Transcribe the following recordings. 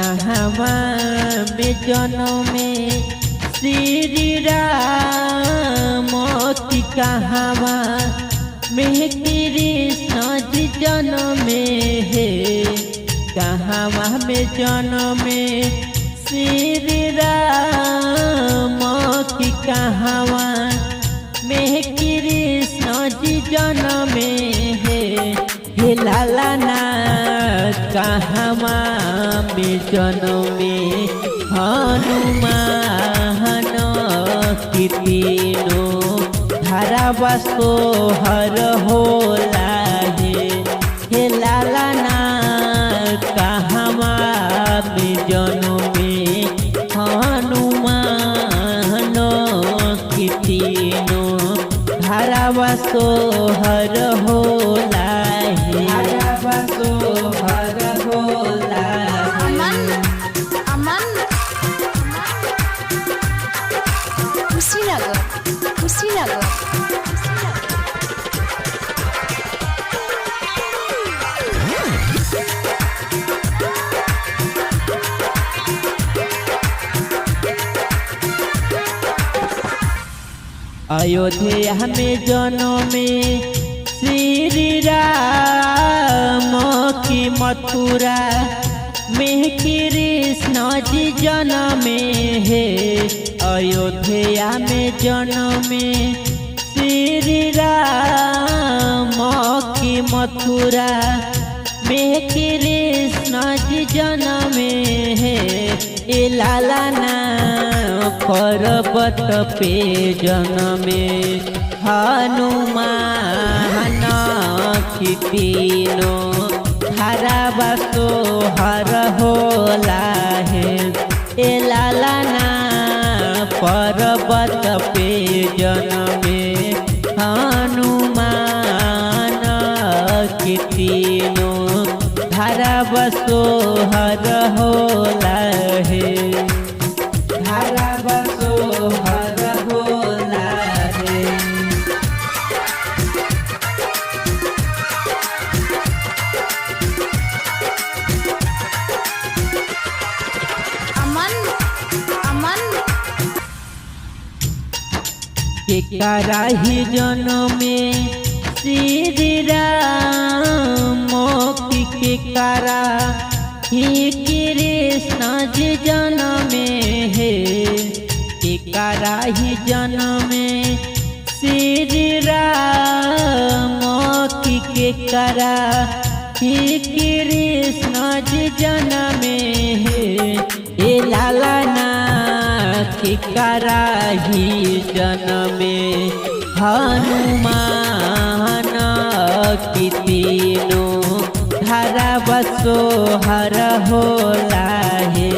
कहवा में जन्मे श्री राम की कहवा में कृष्ण जी जन्मे है। कहवा में जन्मे श्री राम की कहवा में कृष्ण जी जन्मे है। हे लाला ना कहवा में जन्मे हनुमान की तीनों धारा सोहर होला है। हे लाला ना कहवा में जन्मे हनुमान की तीनों धारा सोहर होला है। धारा सोहर होला कुशीनगर अयोध्या में जन्मे श्री राम की मथुरा में कृष्ण जी जन्मे है। अयोध्या में जन्मे श्री राम की मथुरा में कृष्ण जी जन्मे है। ए लाला ना पर्वत पे जन्मे हनुमान की तीनों धारा सोहर होला है। ए लाला ना पर्वत पे जन्मे हनुमान की तीनों धारा सोहर होला है। धारा सोहर होला है। के कराही जन्मे श्री राम के करा ही कृष्ण जी जन्मे है। के कराही जन्मे श्री राम के करा ही कृष्ण जी जन्मे है। ए लाला ना के कराही जन्मे हनुमान की तीनों धारा सोहर होला है।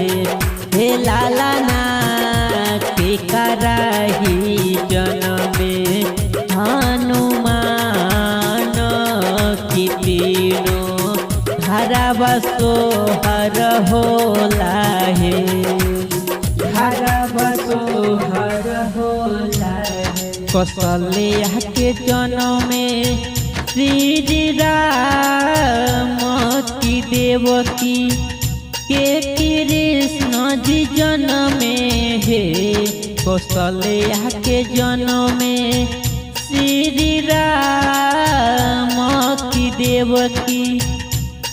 हे लाला ना के कराही जन्मे हनुमान की तीनों धारा सोहर होला है। धारा सोहर होला है। कौशल्या के जन्मे श्री राम की देवकी के कृष्ण जी जन्मे है। कौशल्या के जन्मे श्री राम की देवकी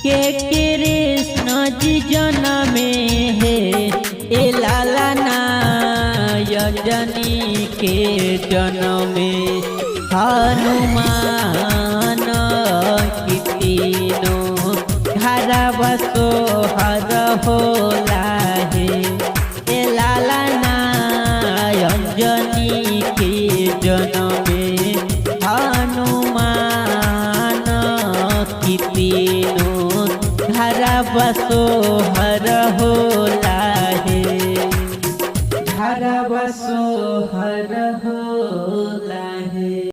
के कृष्ण जी जन्मे है। ए लाला ना अंजनी के जन्मे हनुमान की तीनों धारा सोहर होला है। ए लाला ना अंजनी के जन्मे हनुमान की तीनों धारा सोहर होला है। धारा सोहर